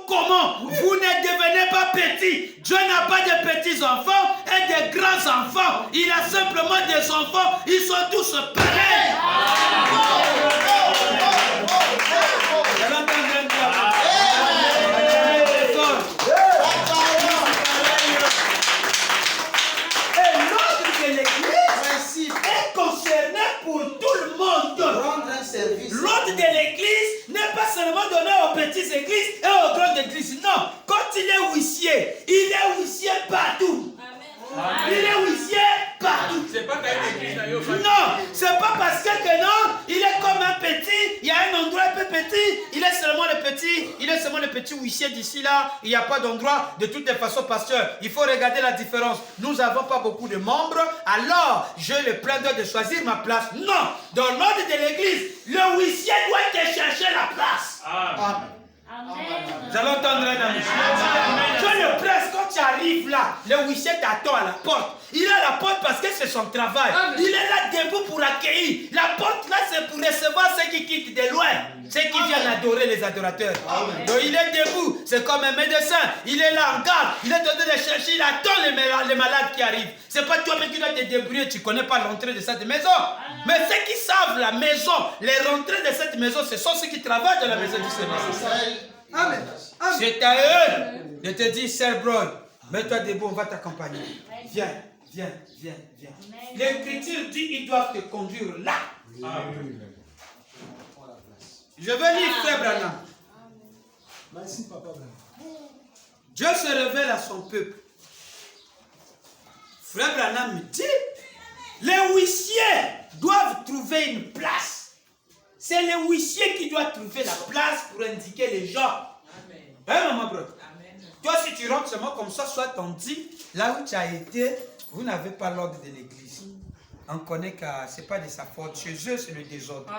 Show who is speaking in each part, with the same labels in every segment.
Speaker 1: comment? Vous ne devenez pas petit. Dieu n'a pas de petits enfants et de grands enfants. Il a simplement des enfants. Ils sont tous pareils. Et l'ordre de l'église est concerné pour tout le monde. L'ordre de l'église n'est pas seulement donné aux petites églises et aux grandes églises. Non, quand il est huissier partout. Amen. Il est huissier partout.
Speaker 2: C'est pas qu'il y a une église.
Speaker 1: Non, c'est pas parce que non, il est comme un petit, il y a un endroit un peu petit, il est seulement le petit huissier d'ici là, il n'y a pas d'endroit. De toutes les façons, pasteur, il faut regarder la différence. Nous n'avons pas beaucoup de membres, alors j'ai le plein droit de choisir ma place. Non, dans l'ordre de l'église, le huissier doit te chercher la place. Amen. Vous allez entendre un ami. Je le presse, quand tu arrives là, le huissier t'attend à la porte. Il est à la porte parce que c'est son travail. Il est là debout pour accueillir. La porte là, c'est pour recevoir ceux qui quittent de loin. Ceux qui viennent adorer les adorateurs. Donc il est debout, c'est comme un médecin. Il est là en garde, il est en train de chercher, il attend les malades qui arrivent. C'est pas toi-même qui dois te débrouiller, tu ne connais pas l'entrée de cette maison. Mais ceux qui savent la maison, les rentrées de cette maison, ce sont ceux qui travaillent dans la maison du Seigneur. Amen. C'est à eux de te dire, Sir Brown, mets-toi debout, on va t'accompagner. Viens. L'Écriture dit qu'ils doivent te conduire là. Amen. Je veux lire Frère Branham.
Speaker 3: Merci, Papa Branham.
Speaker 1: Dieu se révèle à son peuple. Frère Branham me dit, les huissiers doivent trouver une place. C'est le huissier qui doit trouver la place pour indiquer les gens. Hein, maman, bro? Toi, si tu rentres seulement comme ça, soit on dit, là où tu as été, vous n'avez pas l'ordre de l'église. On connaît que ce n'est pas de sa faute. Chez eux, c'est le désordre.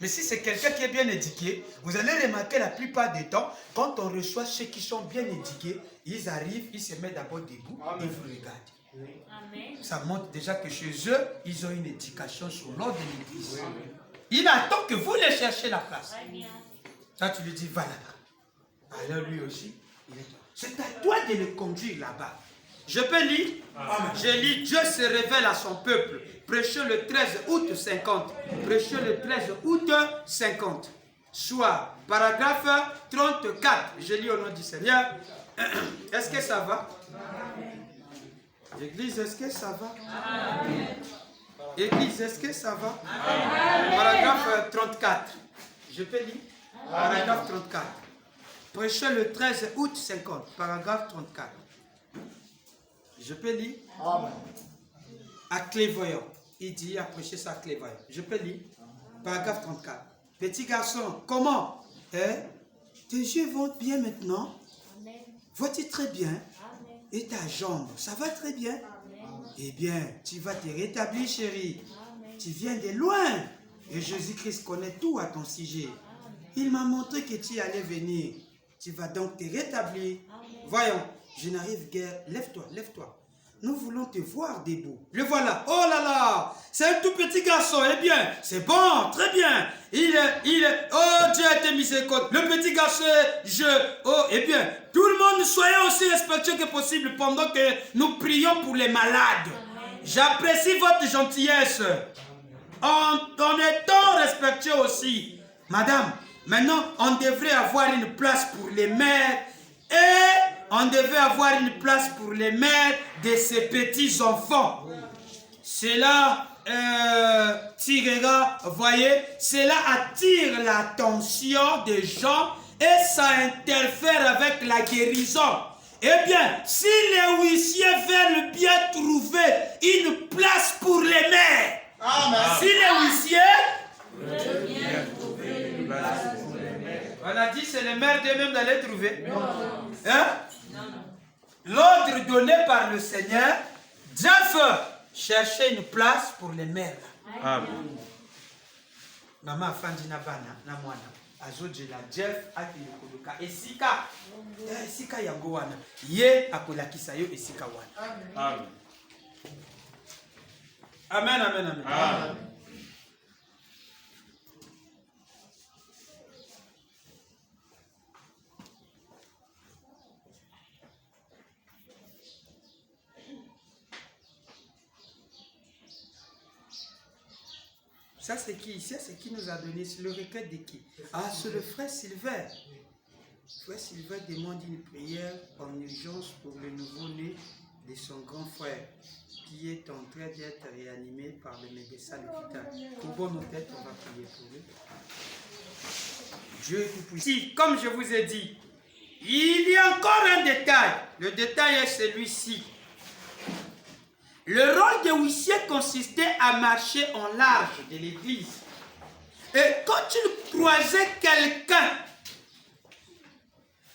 Speaker 1: Mais si c'est quelqu'un qui est bien éduqué, vous allez remarquer la plupart du temps, quand on reçoit ceux qui sont bien éduqués, ils arrivent, ils se mettent d'abord debout et vous regardent. Amen. Ça montre déjà que chez eux, ils ont une éducation sur l'ordre de l'église. Il attend que vous les cherchiez la place. Ça, tu lui dis, va là-bas. Alors lui aussi, c'est à toi de le conduire là-bas. Je peux lire? Je lis, Dieu se révèle à son peuple. Prêché le 13 août 50. Prêché le 13 août 50. Soit paragraphe 34. Je lis au nom du Seigneur. Est-ce que ça va? Église, est-ce que ça va? Église, est-ce que ça va? Paragraphe 34. Je peux lire? Paragraphe 34. Prêché le 13 août 50. Paragraphe 34. Je peux lire? À Clévoyant. Il dit, il a prêché ça à Clévoyant. Je peux lire? Paragraphe 34. Petit garçon, comment? Tes yeux vont bien maintenant? Vas-tu très bien? Et ta jambe, ça va très bien? Eh bien, tu vas te rétablir, chérie. Tu viens de loin. Et Jésus-Christ connaît tout à ton sujet. Il m'a montré que tu allais venir. Tu vas donc te rétablir. Voyons, je n'arrive guère. Lève-toi, lève-toi. Nous voulons te voir debout. Le voilà. Oh là là, c'est un tout petit garçon. Eh bien, c'est bon, très bien. Oh, Dieu a été miséricordieux. Le petit garçon, eh bien, tout le monde, soyez aussi respectueux que possible pendant que nous prions pour les malades. J'apprécie votre gentillesse. En étant respectueux aussi. Madame, maintenant, on devrait avoir une place pour les mères et on devait avoir une place pour les mères de ces petits-enfants. Cela tirera, voyez, cela attire l'attention des gens et ça interfère avec la guérison. Eh bien, si les huissiers veulent bien trouver une place pour les mères, si les huissiers veulent bien trouver une place pour les mères, on a dit c'est les mères d'eux-mêmes d'aller trouver. Hein? L'ordre donné par le Seigneur, Dieu fait chercher une place pour les mères. Amen. Maman Fandina Bana, na mwana. Azojela Jeff akilukuluka esika. Esika yango wana. Ye akolakisa yo esika wana. Amen. Amen, amen, amen. Amen. Ça, c'est qui? C'est qui nous a donné? C'est le requête de qui? Ah, c'est le frère Sylvain. Frère Sylvain demande une prière en urgence pour le nouveau-né de son grand frère qui est en train d'être réanimé par le médecin de l'hôpital. Pour bon nos têtes, on va prier pour lui. Dieu est tout puissant. Si, comme je vous ai dit, il y a encore un détail. Le détail est celui-ci. Le rôle de huissier consistait à marcher en large de l'église. Et quand il croisait quelqu'un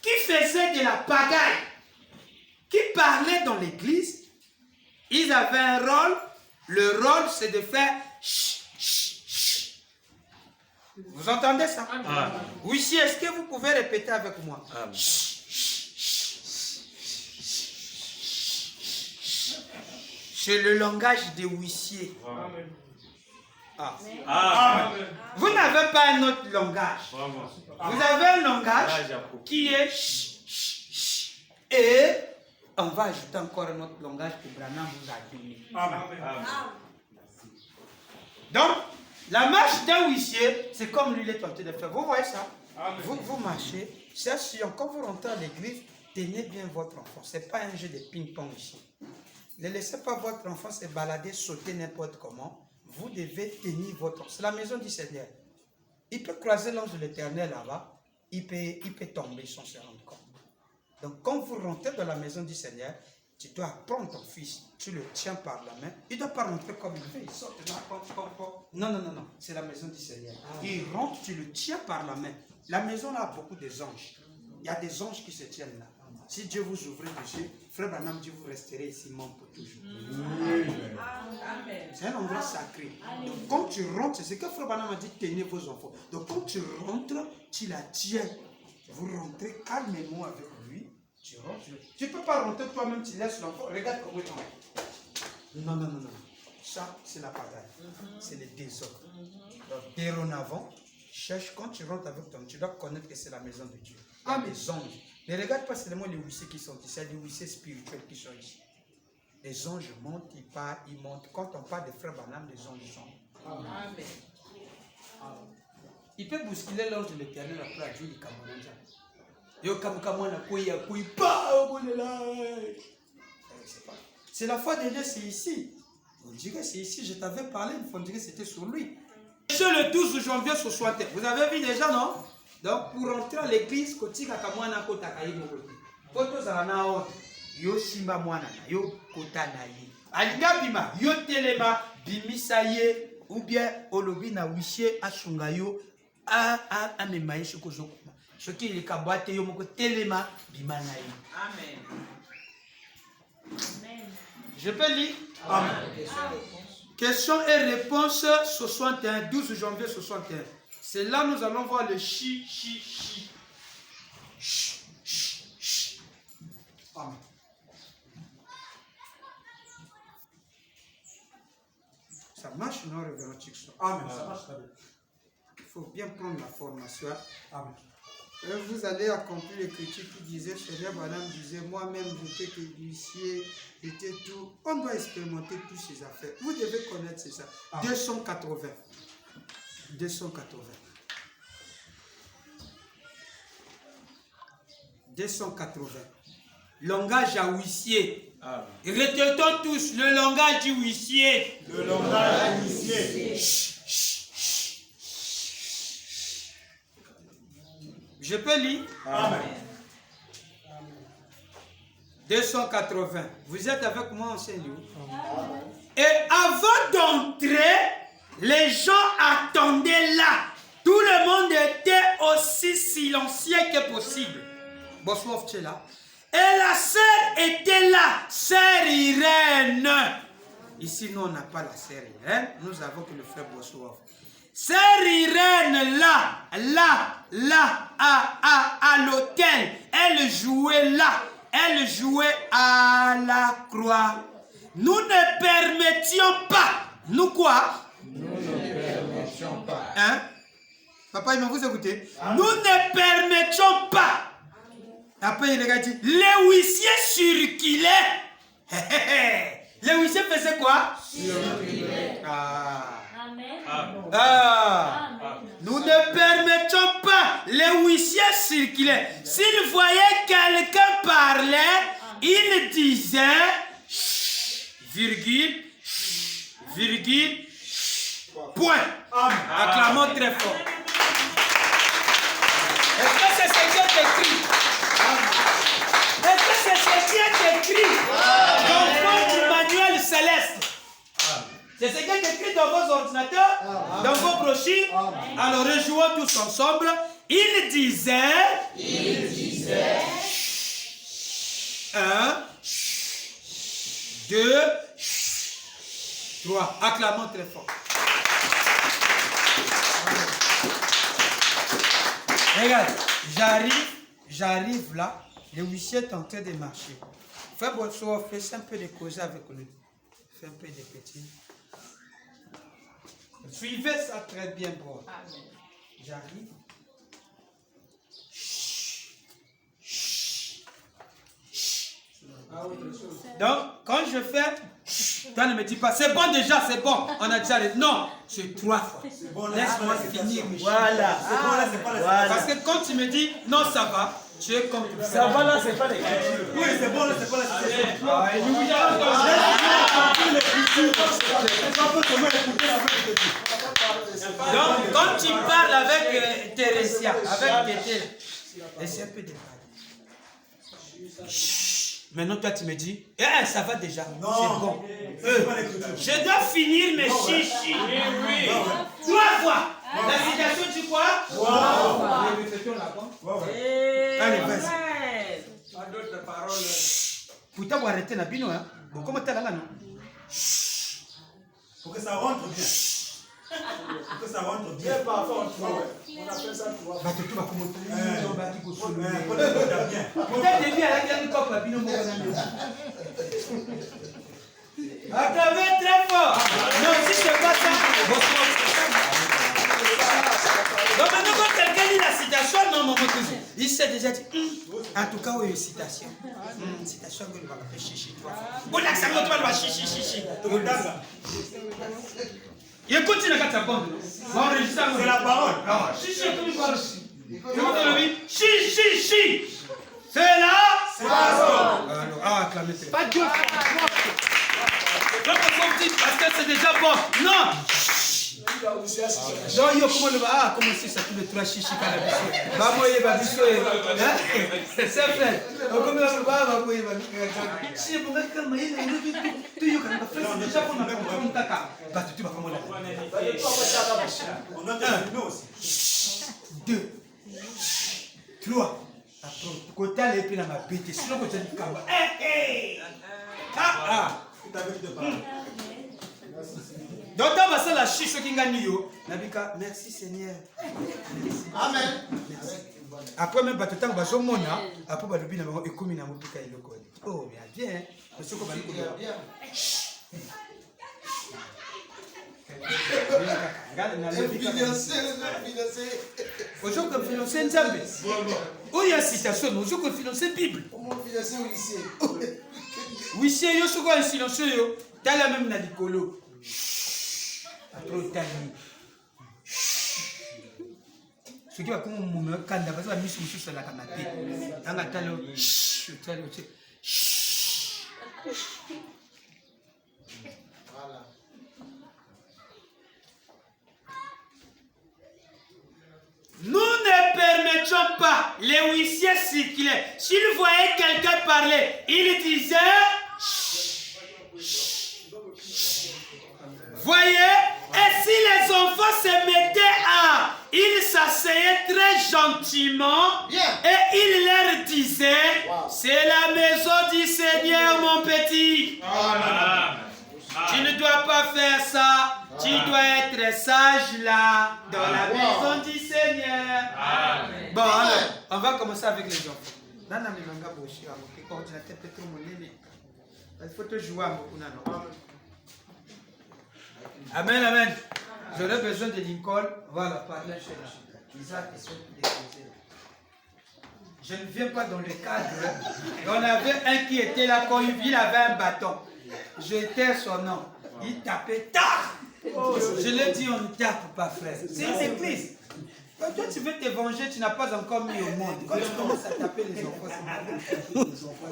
Speaker 1: qui faisait de la pagaille, qui parlait dans l'église, ils avaient un rôle. Le rôle, c'est de faire chut, chut, chut. Vous entendez ça? Amen. Huissier, est-ce que vous pouvez répéter avec moi? Amen. C'est le langage des huissiers. Amen. Ah. Amen. Vous n'avez pas un autre langage. Amen. Vous avez un langage qui est et on va ajouter encore un autre langage que Branham vous a donné. Amen. Donc, la marche d'un huissier, c'est comme lui est tenté de faire. Vous voyez ça? Vous marchez, c'est sûr, quand vous rentrez à l'église, tenez bien votre enfant. Ce n'est pas un jeu de ping-pong ici. Ne laissez pas votre enfant se balader, sauter n'importe comment. Vous devez tenir votre enfant. C'est la maison du Seigneur. Il peut croiser l'ange de l'Éternel là-bas. Il peut tomber sans se rendre compte. Donc, quand vous rentrez dans la maison du Seigneur, tu dois prendre ton fils. Tu le tiens par la main. Il ne doit pas rentrer comme il veut. Il sort de là. Non. C'est la maison du Seigneur. Il rentre, tu le tiens par la main. La maison là a beaucoup d'anges. Il y a des anges qui se tiennent là. Si Dieu vous ouvre les yeux, Frère Branham dit vous resterez ici membre pour toujours. C'est un endroit sacré. Donc quand tu rentres, c'est ce que Frère Branham a dit, tenez vos enfants. Donc quand tu rentres, tu la tiens. Vous rentrez calmement avec lui. Tu rentres. Tu ne peux pas rentrer toi-même, tu laisses l'enfant. Regarde comment tu rentres. Non. Ça, c'est la pagaille. C'est le désordre. Donc dès en avant, cherche quand tu rentres avec toi, tu dois connaître que c'est la maison de Dieu. Il y a des anges. Ne regarde pas seulement les huissiers qui sont ici, il y a des huissiers spirituels qui sont ici. Les anges montent, ils partent, ils montent. Quand on parle de Frère Branham, les anges sont. Amen. Il peut bousculer l'ange de l'Éternel après à Dieu du Cameroun. C'est la foi de Dieu, c'est ici. On dirait c'est ici, je t'avais parlé, on dirait que c'était sur lui. C'est le 12 janvier 61. Vous avez vu déjà, non? Donc, pour rentrer à l'église, kotika kamwana kota kaimo kote. Koto zana on. Yo simba mwana na yo kota na ye. Alinga bima yo telema bimisa ye ou bien olobi na wishe asunga yo a memaye shoko zokuma. Shoki ile kabate yo moko telema bima na ye. Amen. Je peux lire? Amen. Question et réponse 61, 12 janvier 61. C'est là nous allons voir le chi. Amen. Ça marche, non, révérend Chickson? Amen. Ça marche très bien. Il faut bien prendre la formation. Amen. Et vous allez accomplir l'écriture qui disait, Seigneur Branham disait, moi-même j'étais que l'huissier, j'étais tout. On doit expérimenter toutes ces affaires. Vous devez connaître ça. 280. 280. 280. Langage à huissier. Retenons tous le langage du huissier.
Speaker 3: Le langage du huissier.
Speaker 1: Je peux lire?
Speaker 3: Amen.
Speaker 1: 280. Vous êtes avec moi, enseignant? Et avant d'entrer, les gens attendaient là. Tout le monde était aussi silencieux que possible. Bonsoir, tu es là. Et la sœur était là, sœur Irène. Ici, nous, on n'a pas la sœur Irène. Nous avons que le frère Bonsoir. Sœur Irène, là, à l'hôtel. Elle jouait là. Elle jouait à la croix. Nous ne permettions pas. Nous quoi?
Speaker 3: Nous ne permettions pas.
Speaker 1: Hein? Papa, il m'a vous écouté. Nous ne permettions pas. Après, il regarde, les huissiers circulaient. Les huissiers faisaient quoi?
Speaker 3: Circulaient.
Speaker 1: Ah.
Speaker 2: Amen.
Speaker 1: Nous ne permettons pas les huissiers circuler. S'ils voyaient quelqu'un parler, ils disaient virgule, virgule, point. Acclamons très fort. Est-ce que c'est ce qui est écrit? Est-ce que c'est ce qui est écrit dans votre manuel céleste? C'est ce qui est écrit dans vos ordinateurs, dans vos brochures. Alors rejouons tous ensemble. Il disait 1, 2, 3. Acclamons très fort. Regarde, j'arrive là. Le huissier est en train de marcher. Fais bonsoir, fais un peu de causer avec lui. Fais un peu de petit. Suivez ça très bien, bro. J'arrive. Donc, quand je fais, toi ne me dis pas, c'est bon déjà, c'est bon. On a déjà les... Non, c'est 3 fois. Laisse-moi finir. Voilà. Voilà. Parce que quand tu me dis, non, ça va, tu es comme ça.
Speaker 3: Ça va là, c'est pas l'écriture. Oui, c'est bon là, c'est pas
Speaker 1: Donc, quand tu parles avec Thérésia, avec Tété, essaie un peu de parler. Maintenant, toi, tu me dis, ça va déjà, c'est bon. Je dois finir mes chichis. Oui. 3 fois. La citation, tu crois? Allez, vas-y.
Speaker 2: Pas d'autres paroles.
Speaker 1: Pourtant, vous arrêtez la bino, hein? Comment t'as la non?
Speaker 3: Pour que ça rentre bien. Pour que ça rentre bien. Parfois, on appelle ça 3 fois.
Speaker 1: Bah, tu vas comment
Speaker 3: Bien.
Speaker 1: peut-être début à la guerre, nous pas bino, mon Acclamez très fort. Non, si c'est pas ça, donc maintenant, quand quelqu'un lit la citation, non, mon cousin, il s'est déjà dit, en tout cas, oui, une citation. Citation, il va faire chichi 3 fois. Bon, là, ça va faire chichi. Il continue à faire bon.
Speaker 3: C'est la parole.
Speaker 1: Chichi, tu parles aussi. Chichi. C'est là.
Speaker 3: C'est la parole.
Speaker 1: Alors, acclamez très fort. Pas 2 fois. Parce que c'est déjà bon. Non. Non, yo, comment le va? Comment c'est ça, tous les 3 chichis quand la biso? Maman, il va biso. C'est fait. Comment le va? Maman, il va biso. Si, pour mettre comme il tu y as déjà pour ma comme taka. Bah, tu vas comment là?
Speaker 3: On a terminé aussi.
Speaker 1: 2, 3. Après, côté et puis la ma bête. Sinon, quand tu dis kamba.
Speaker 3: Tu t'avais dit de parler.
Speaker 1: Donc, dans ma la chiche qui gagne, Nabika, merci Seigneur.
Speaker 4: Amen.
Speaker 1: Merci. Après, même, tu t'en vas au monde, après, tu vas bien, et comme il y a un peu de temps, oh, mais bien, parce que comme il y a bien. Aujourd'hui, on finance Nzambe. Où il y a une citation, aujourd'hui, on finance la Bible. Oui, c'est yo, ce qu'on a silencieux, yo. T'as la même na l'icolo. Après, t'as mis. Ce qui va comme mon moment, quand la base va mise sur la canapé. Dans la talo,
Speaker 4: Voilà.
Speaker 1: Nous ne permettons pas les huissiers circuler. S'ils voyaient quelqu'un parler, ils disaient... Voyez, et si les enfants se mettaient à... Ils s'asseyaient très gentiment et ils leur disaient, c'est la maison du Seigneur, mon petit. Tu ne dois pas faire ça. Tu dois être sage là, dans la maison du Seigneur. Bon, alors, on va commencer avec les enfants. Il faut te jouer à beaucoup. Amen, amen. J'aurais besoin de Lincoln. Voilà, parler chez Isaac et ceux qui déposaient. Je ne viens pas dans le cadre. On avait un qui était là quand il avait un bâton. J'étais son nom. Il tapait tard. Je l'ai dit, on ne tape pas, frère. C'est une église. Quand toi tu veux te venger, tu n'as pas encore mis au monde. Quand tu commences à taper les enfants, c'est mal.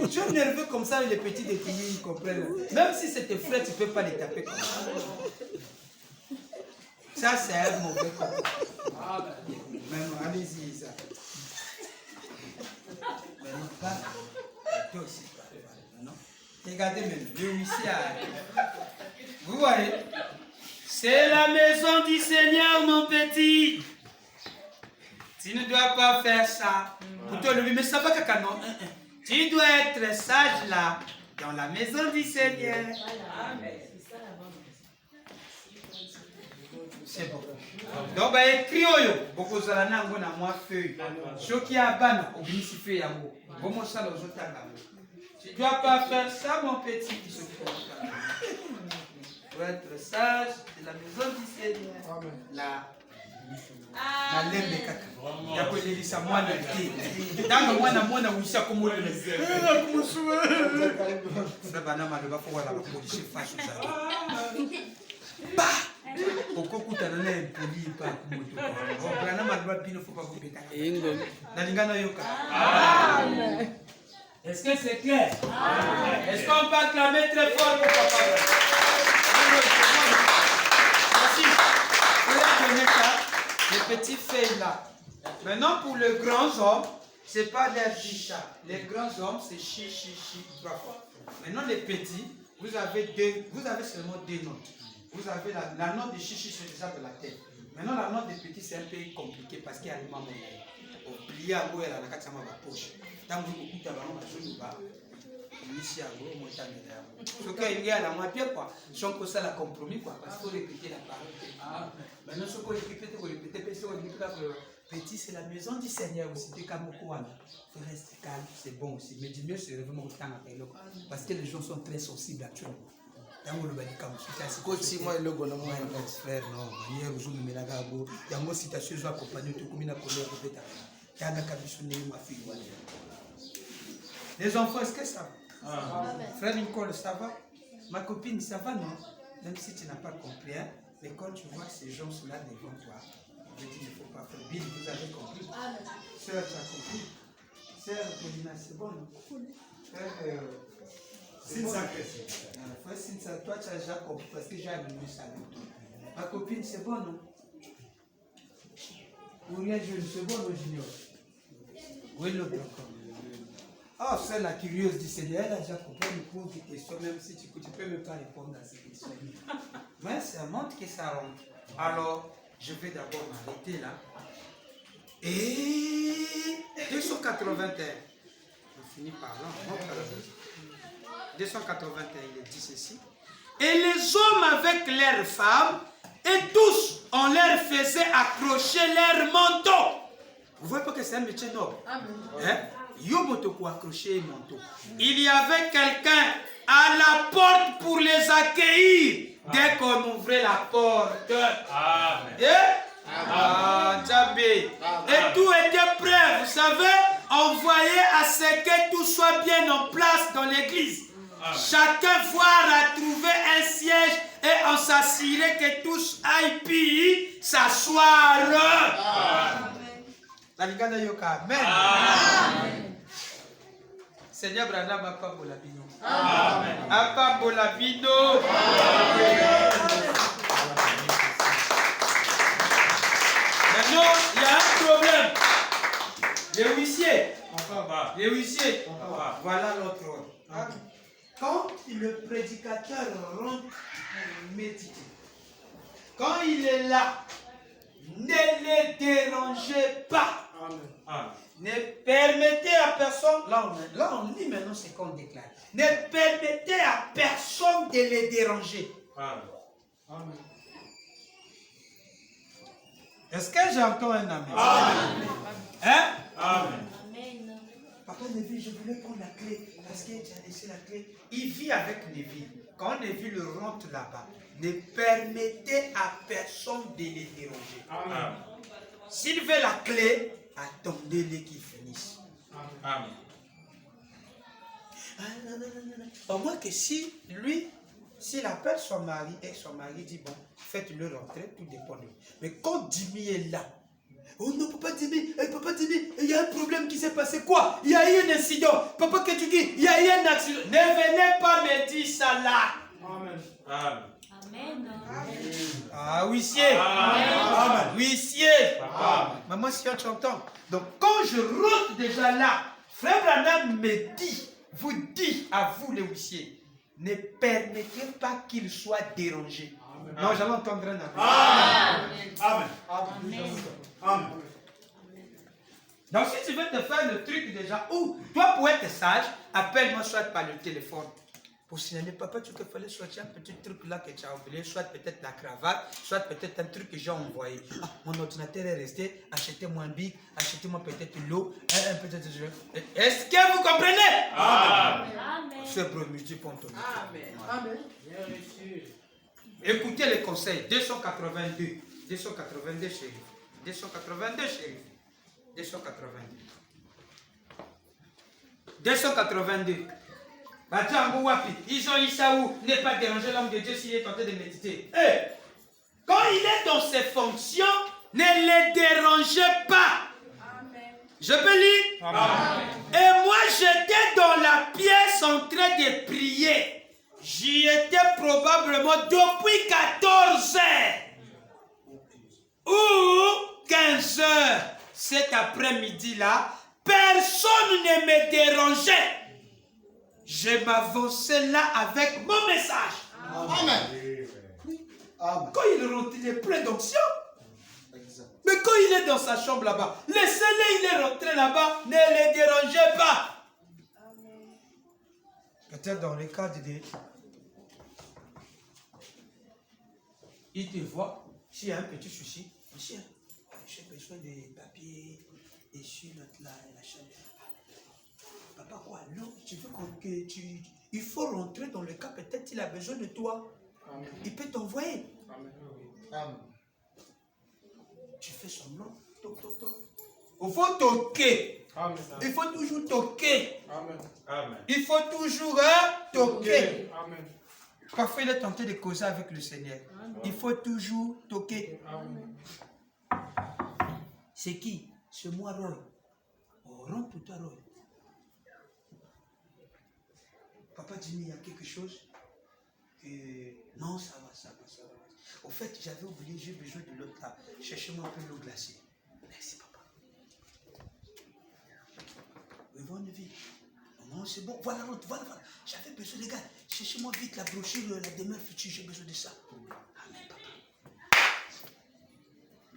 Speaker 1: Tu es nerveux comme ça, les petits définis, ils comprennent. Même si c'est tes frères, tu ne peux pas les taper comme ça. Ça, c'est un mauvais comportement. Maintenant, allez-y, ça. Maintenant, pas. Toi aussi, pas. Maintenant, regardez même, le huissier arrive. Vous voyez? C'est la maison du Seigneur, mon petit. Tu ne dois pas faire ça. Pour te lever, mais ça va caca, non? Tu dois être sage là, dans la maison du Seigneur. C'est bon. Donc, bah, écrit oyo. Beaucoup de gens ont moi feuille. Ceux qui a ban, au bénéfice feuille à moi. Comment ça, les autres tu ne dois pas faire ça, mon petit. Tu dois être sage de la maison du Seigneur. Là. Na lembe kaka ya kuelelisa mwana te ntango mwana uisha komolele kumusua sasa bana maloba ko wala bapolisi fasho za ba okokutana na empoli pa kumoto bana maloba bino faut pas vous beta ingo nalingana yoka amen. Est-ce que c'est clair? Amen. Est-ce qu'on peut acclamer très fort pour papa? Merci. Les petits feuilles là. Maintenant pour les grands hommes, c'est pas des chicha. Les grands hommes, c'est chi, 3 fois. Maintenant les petits, vous avez seulement 2 notes. Vous avez la note de chichi, c'est déjà de la tête. Maintenant la note des petits, c'est un peu compliqué parce qu'il y a les mamans. Oubliez à vous, elle a la carte dans ma poche. Tant que vous écoutez avant, je ne vais pas. Ici à vous, moi, ce qu'il y a la moitié, quoi. Si on peut ça la compromis, quoi. Parce qu'il faut répéter la parole. Maintenant, ce qu'on répète, petit, c'est la maison du Seigneur aussi. Il faut rester calme, c'est bon aussi. Mais du mieux, c'est vraiment autant à l'eau. Parce que les gens sont très sensibles actuellement. Frère, non, manière où je me mets la gabo, il y a une citation, je vais accompagner tout comme une colère. Il y a un ma fille. Les enfants, est-ce que ça va? Frère Nicole, ça va? Ma copine, ça va, non? Même si tu n'as pas compris, hein? Mais quand tu vois ces gens-là devant toi, je dis, il ne faut pas faire. Bill, vous avez compris? Sœur, tu as compris? Sœur, Paulina, c'est bon, non? Frère, c'est bon. Frère Cynthia, toi, tu as déjà compris parce que j'ai allumé ça avec toi. Ma copine, c'est bon, non? Ouriel, c'est bon, non, Junior? Oui, l'autre encore. Oh, c'est la curieuse du Seigneur, elle a déjà compris, elle me pose des questions, même si tu peux même pas répondre à ces questions. Mais ça montre que ça rentre. Alors, je vais d'abord m'arrêter là. Et 281. Je finis par là. 281, il dit ceci. Et les hommes avec leurs femmes, et tous, on leur faisait accrocher leur manteau. Vous voyez pas que c'est un métier noble? Hein? Il y avait quelqu'un à la porte pour les accueillir. Dès qu'on ouvrait la porte. Amen. Et tout était prêt. Vous savez, on voyait à ce que tout soit bien en place dans l'église. Chacun voit trouver un siège et on s'assurait que tous aillent puis s'asseoir. Amen. Seigneur Branham a pas bolabino. Amen. A pas bolabino. Maintenant, il y a un problème. Les huissiers. Les huissiers. Voilà l'autre ordre. Quand le prédicateur rentre pour méditer, quand il est là, ne les dérangez pas. Amen. Ne permettez à personne, là on lit maintenant ce qu'on déclare, ne permettez à personne de les déranger. Amen. Amen. Est-ce que j'entends un amen? Amen. Hein? Amen. Papa Neville, je voulais prendre la clé, parce que tu as laissé la clé. Il vit avec Neville. Quand Neville rentre là-bas, ne permettez à personne de les déranger. Amen. S'il veut la clé, attendez-les qu'ils finissent. Amen. Au moins que si lui, S'il appelle son mari et son mari dit, bon, faites-le rentrer, tout dépend de lui. Mais quand Jimmy est là, oh non, papa Jimmy, il y a un problème qui s'est passé. Quoi? Il y a eu un incident. Papa Ketuki, il y a eu un accident. Ne venez pas me dire ça là.
Speaker 3: Amen.
Speaker 2: Amen.
Speaker 5: Amen.
Speaker 1: Ah, huissier.
Speaker 3: Amen.
Speaker 1: Huissier.
Speaker 2: Amen.
Speaker 1: Maman, si tu entends. Donc, quand je rentre déjà là, Frère Branham me dit, vous dit à vous les huissiers, ne permettez pas qu'il soit dérangé. Non, j'allais entendre un appel.
Speaker 3: Amen. Amen.
Speaker 5: Amen.
Speaker 3: Amen.
Speaker 1: Donc, si tu veux te faire le truc déjà, ou toi, pour être sage, appelle-moi soit par le téléphone. Pour signaler, papa, tu te fallait sortir un petit truc là que tu as oublié, soit peut-être la cravate, soit peut-être un truc que j'ai envoyé. Ah, mon ordinateur est resté, achetez-moi un bic, achetez-moi peut-être l'eau, un peut-être. Est-ce que vous comprenez?
Speaker 5: Amen.
Speaker 1: C'est promis, Ponton.
Speaker 2: Amen.
Speaker 1: Écoutez les conseils. 282. 282 chérie. 282 chérie. 282. 282. Badjango Wapi. Ils ont Issaou. N'est pas dérangé l'homme de Dieu s'il est tenté de méditer. Hey, quand il est dans ses fonctions, ne les dérangez pas.
Speaker 5: Amen.
Speaker 1: Je peux lire?
Speaker 3: Amen.
Speaker 1: Et moi, j'étais dans la pièce en train de prier. J'y étais probablement depuis 14 heures ou 15 heures. Cet après-midi-là, personne ne me dérangeait. Je m'avançais là avec mon message.
Speaker 4: Amen. Amen.
Speaker 1: Quand il rentre, il est plein d'onction.
Speaker 4: Exact.
Speaker 1: Mais quand il est dans sa chambre là-bas, laissez-le, il est rentré là-bas, ne les dérangez pas. Peut-être dans le cadre de... Il te voit, s'il y a un petit souci, monsieur, j'ai besoin de papier, et sur notre là, la chaîne. Papa, quoi, non, tu veux que tu... Il faut rentrer dans le cas, peut-être il a besoin de toi.
Speaker 3: Amen.
Speaker 1: Il peut t'envoyer.
Speaker 4: Amen.
Speaker 1: Tu fais semblant, toc, toc, toc. Il faut toquer.
Speaker 3: Amen.
Speaker 1: Il faut toujours toquer.
Speaker 3: Amen.
Speaker 2: Amen.
Speaker 1: Il faut toujours toquer.
Speaker 3: Amen.
Speaker 1: Parfois, il est tenté de causer avec le Seigneur. Il faut toujours toquer.
Speaker 3: Amen.
Speaker 1: C'est qui? C'est moi, Roy. Oh, rentre toi, Roy. Papa Jimmy, il y a quelque chose que... Non, ça va, ça va, ça va. Au fait, j'avais oublié, j'ai besoin de l'autre là. Cherchez-moi un peu l'eau glacée. Merci, papa. Oui, bonne vie. Non, c'est bon. Voilà l'autre, voilà. J'avais besoin, les gars. Cherchez-moi vite la brochure, la demeure future, j'ai besoin de ça. Amen, papa.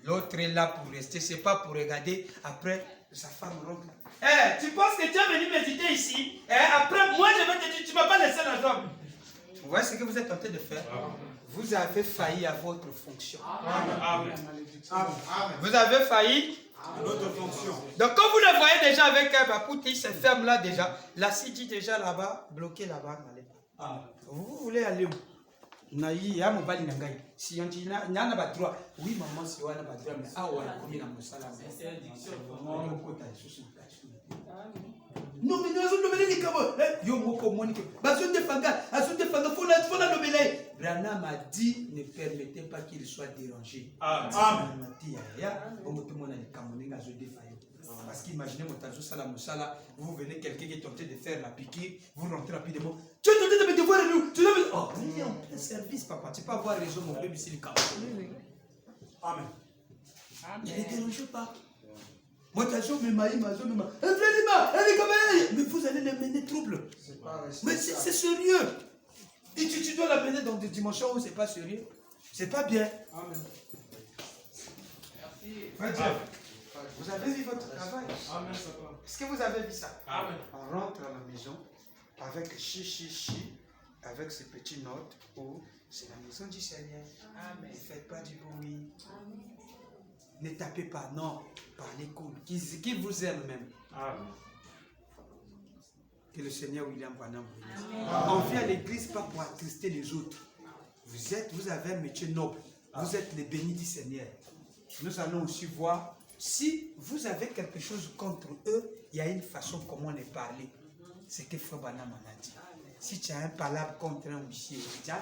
Speaker 1: L'autre est là pour rester, c'est pas pour regarder. Après, sa femme rentre là. Hey, tu penses que tu es venu méditer ici? Après, moi, je vais te dire, tu ne m'as pas laissé la jambe. Vous voyez ce que vous êtes en train de faire? Vous avez failli à votre fonction.
Speaker 3: Amen.
Speaker 4: Amen.
Speaker 1: Vous avez failli.
Speaker 3: Notre fonction.
Speaker 1: Donc, quand vous le voyez déjà avec un Bapout, il se ferme là déjà. La dit déjà là-bas, bloqué là-bas.
Speaker 3: Amen.
Speaker 1: Vous voulez aller où? Il y a mon bali nangai. Si on dit, il y a un droit. Oui, maman, c'est un droit. Mais ah ouais, comme il a mon salaire. Non, mais nous avons nommé les cabots. Yo, moko monique. Bason de fanga. Ason de fanga. Faut la nommer. Branham a dit, ne permettez pas qu'il soit dérangé.
Speaker 3: Amen.
Speaker 1: Parce qu'imaginez, vous venez quelqu'un qui est tenté de faire la piqûre, vous rentrez rapidement. Tu es tenté de me devoir nous. Tu dois me... Oh, il est en plein service, papa. Tu peux avoir raison, mon bébé, c'est le cas.
Speaker 3: Amen.
Speaker 1: Ne les dérangez pas. Moi, t'as mais mais vous allez les mener trouble. Mais c'est sérieux. Et tu dois la mener dans des dimensions où c'est pas sérieux. C'est pas bien.
Speaker 3: Amen.
Speaker 1: Vous avez vu votre travail?
Speaker 3: Amen, papa.
Speaker 1: Est-ce que vous avez vu ça?
Speaker 3: Amen.
Speaker 1: On rentre à la maison avec chi, avec ces petites notes où c'est la maison du Seigneur. Amen. Ne faites pas du bruit. Amen. Ne tapez pas, non. Parlez cool. Qui vous aime même.
Speaker 3: Amen.
Speaker 1: Que le Seigneur William Branham vous bénisse. On vient à l'église pas pour attrister les autres. Vous avez un métier noble. Vous êtes les bénis du Seigneur. Nous allons aussi voir si vous avez quelque chose contre eux, il y a une façon comment les parler. C'est que Frère Branham en a dit. Si tu as un palabre contre un huissier Jacques,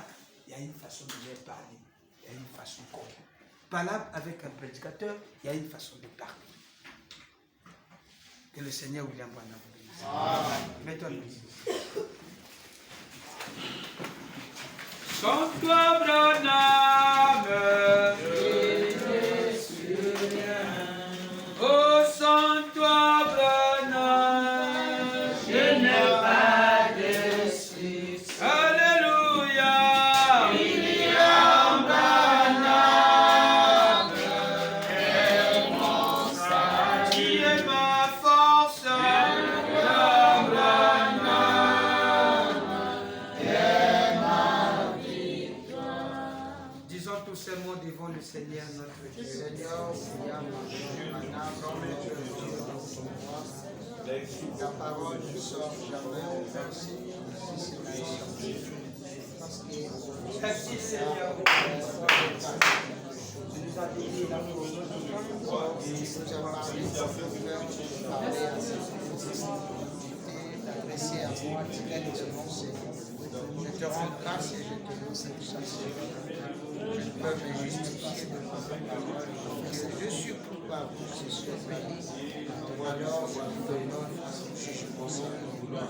Speaker 1: il y a une façon de leur parler. Il y a une façon comme. Palabre avec un prédicateur, il y a une façon de parler. Que le Seigneur William Branham vous bénisse. Mets-toi debout.
Speaker 2: Chante-toi, Branham. Oh, chante-toi, Branham. Je n'ai pas de Suisse. Alléluia. William Branham est mon salut. Qui est ma force? William Branham est ma victoire.
Speaker 1: Disons tous ces mots devant le Seigneur notre Dieu.
Speaker 4: Seigneur, William Branham, ta parole ne sort jamais au passé.
Speaker 1: Merci Seigneur. Tu nous as donné la force.
Speaker 4: Tu as parlé, tu as parlé à ses t'adresser à moi directement, Seigneur. Je te rends grâce et je te loue cette chasse. Je ne peux me justifier devant ta parole. Je supplie par vous que ce soit béni. Alors, je vous demande à ce jugement sans vouloir.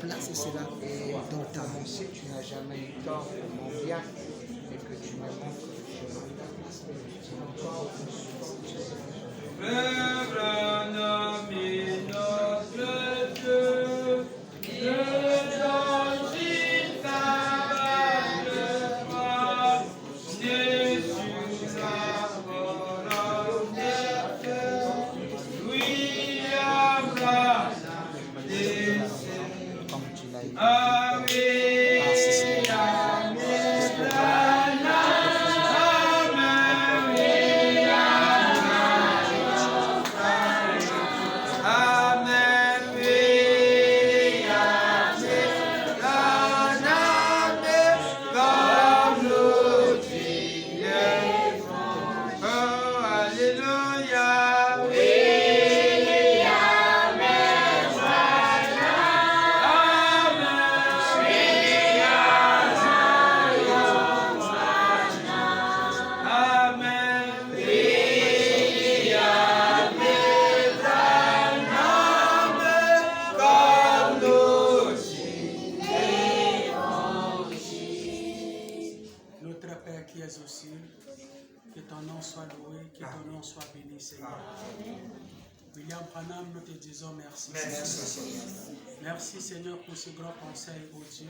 Speaker 4: Place cela dans ta pensée, tu n'as jamais eu tort pour mon bien et que tu me montres le chemin.
Speaker 2: Frère Branham est notre Dieu, Dieu d'origine tabernacle, né sur la volonté, William Branham décède.
Speaker 4: Comme tu l'as dit.
Speaker 6: Notre Père qui es aux cieux, que ton nom soit loué, que ton nom soit béni, Seigneur. William Branham, nous te disons merci. Merci, Seigneur, pour ce grand conseil, oh Dieu.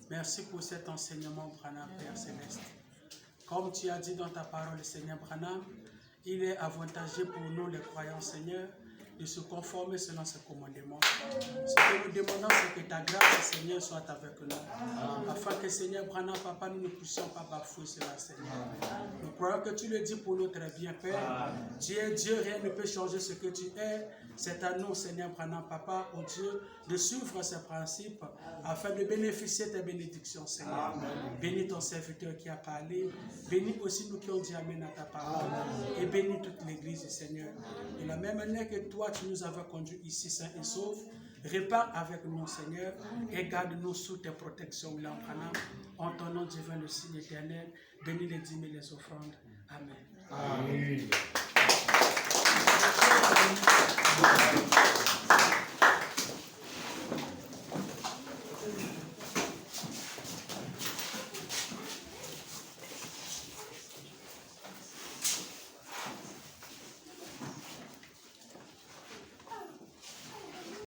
Speaker 6: Merci pour cet enseignement, Branham, Père Céleste. Comme tu as dit dans ta parole, Seigneur Branham, il est avantageux pour nous, les croyants, Seigneur, de se conformer selon ce commandement. Ce que nous demandons, c'est que ta grâce, Seigneur, soit avec nous. Afin que, Seigneur Branham, Papa, nous ne puissions pas bafouer cela, Seigneur. Nous croyons que tu le dis pour notre bien, Père. Tu es Dieu, rien ne peut changer ce que tu es. C'est à nous, Seigneur Branham, Papa, oh Dieu, de suivre ces principes afin de bénéficier de tes bénédictions, Seigneur. Bénis ton serviteur qui a parlé. Bénis aussi nous qui ont dit Amen à ta parole. Et bénis toute l'Église, Seigneur. De la même manière que toi, tu nous avais conduits ici, saint et sauf, répare avec nous, Seigneur, et garde-nous sous tes protections, William Branham. En ton nom divin, le signe éternel, bénis les dîmes et les offrandes. Amen.
Speaker 4: Amen.